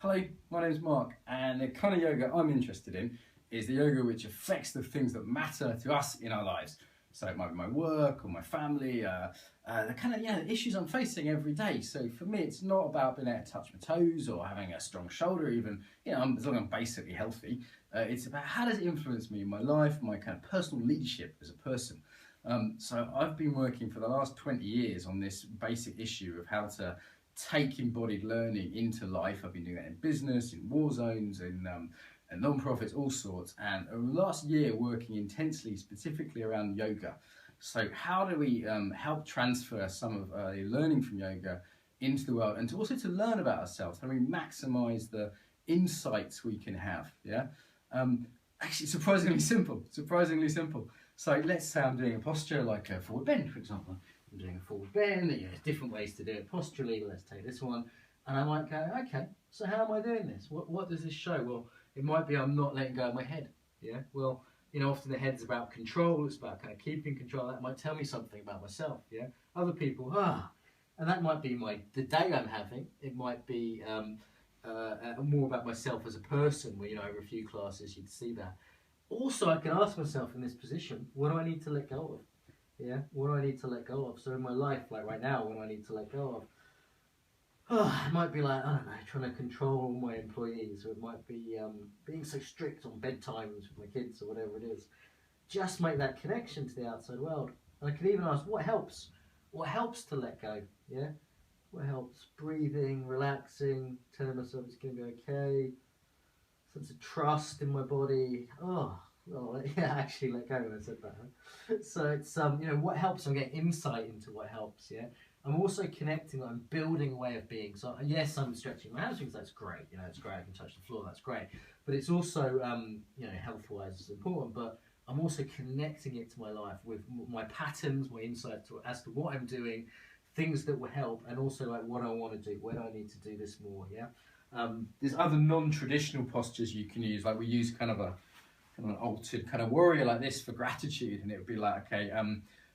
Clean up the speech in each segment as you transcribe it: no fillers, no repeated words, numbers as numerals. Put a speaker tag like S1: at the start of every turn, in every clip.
S1: Hello, my name's Mark, and the kind of yoga I'm interested in is the yoga which affects the things that matter to us in our lives. So it might be my work or my family, the kind of issues I'm facing every day. So for me, it's not about being able to touch my toes or having a strong shoulder, even as long as I'm basically healthy. It's about how does it influence me in my life, my kind of personal leadership as a person. So I've been working for the last 20 years on this basic issue of how to take embodied learning into life. I've been doing that in business, in war zones, in non-profits, all sorts, and over the last year working intensely specifically around yoga. So how do we help transfer some of the learning from yoga into the world, and to also to learn about ourselves? How do we maximize the insights we can have? Actually surprisingly simple. So let's say I'm doing a posture like a forward bend, for example. I'm doing a forward bend, there's different ways to do it posturally. Let's take this one, and I might go, okay, so how am I doing this? What does this show? Well, it might be I'm not letting go of my head. Well, often the head's about control, it's about kind of keeping control. That might tell me something about myself. Other people, and that might be the day I'm having. It might be more about myself as a person, where over a few classes you'd see that. Also, I can ask myself in this position, what do I need to let go of? What do I need to let go of? So in my life, like right now, what do I need to let go of? It might be like, I don't know, trying to control all my employees, or it might be being so strict on bedtimes with my kids, or whatever it is. Just make that connection to the outside world. And I can even ask, what helps? What helps to let go? What helps? Breathing, relaxing, telling myself it's going to be okay. Sense of trust in my body. Actually let go when I said that. So it's what helps. I'm getting insight into what helps. I'm also connecting. I'm building a way of being. So yes, I'm stretching my hamstrings. That's great. It's great. I can touch the floor. That's great. But it's also health-wise it's important. But I'm also connecting it to my life with my patterns, my insight as to what I'm doing, things that will help, and also like what I want to do. Where do I need to do this more? There's other non-traditional postures you can use. Like we use kind of an altered kind of warrior like this for gratitude, and it would be like, okay,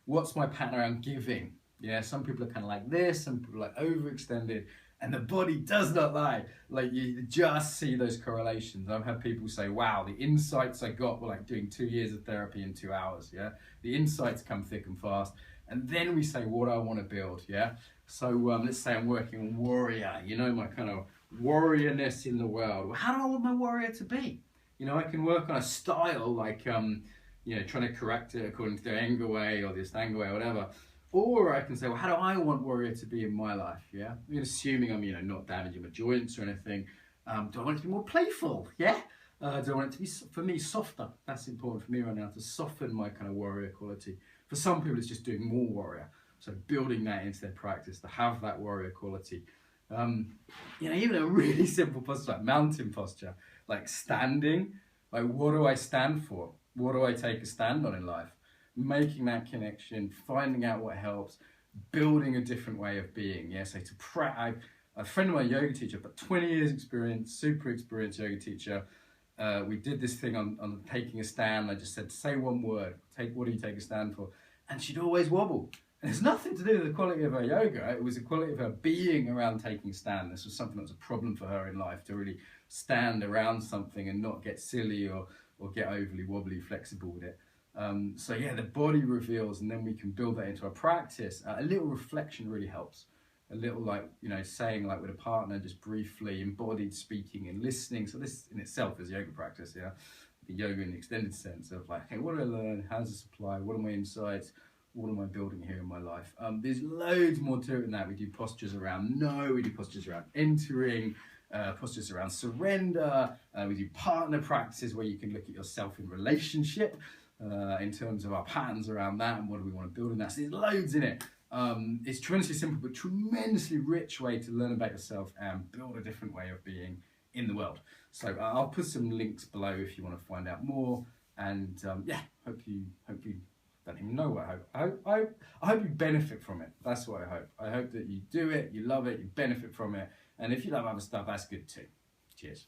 S1: what's my pattern around giving? Some people are kind of like this, some people are like overextended, and the body does not lie. Like you just see those correlations. I've had people say, wow, the insights I got were like doing 2 years of therapy in 2 hours. The insights come thick and fast, and then we say, what do I want to build? So let's say I'm working on warrior, my kind of warriorness in the world. Well, how do I want my warrior to be? I can work on a style like, trying to correct it according to the Anger way or the Astanga way or whatever. Or I can say, well, how do I want warrior to be in my life? Assuming I'm, not damaging my joints or anything. Do I want it to be more playful? Do I want it to be, for me, softer? That's important for me right now, to soften my kind of warrior quality. For some people, it's just doing more warrior. So building that into their practice, to have that warrior quality. Even a really simple posture like mountain posture, like standing, like what do I stand for? What do I take a stand on in life? Making that connection, finding out what helps, building a different way of being. So a friend of my yoga teacher, but 20 years experience, super experienced yoga teacher. We did this thing on taking a stand. I just said, say one word, what do you take a stand for? And she'd always wobble. And it's nothing to do with the quality of her yoga. It was the quality of her being around taking a stand. This was something that was a problem for her in life, to really stand around something and not get silly or get overly wobbly, flexible with it. The body reveals, and then we can build that into our practice. A little reflection really helps. A little saying like with a partner, just briefly, embodied speaking and listening. So this in itself is yoga practice, the yoga in the extended sense of like, okay, what do I learn? How does this apply? What are my insights? What am I building here in my life? There's loads more to it than that. We do postures around no, we do postures around entering, postures around surrender. We do partner practices where you can look at yourself in relationship in terms of our patterns around that and what do we want to build in that. So there's loads in it. It's tremendously simple but tremendously rich way to learn about yourself and build a different way of being in the world. So I'll put some links below if you want to find out more. And hope you don't even know what I hope you benefit from it. That's what I hope. I hope that you do it, you love it, you benefit from it. And if you love other stuff, that's good too. Cheers.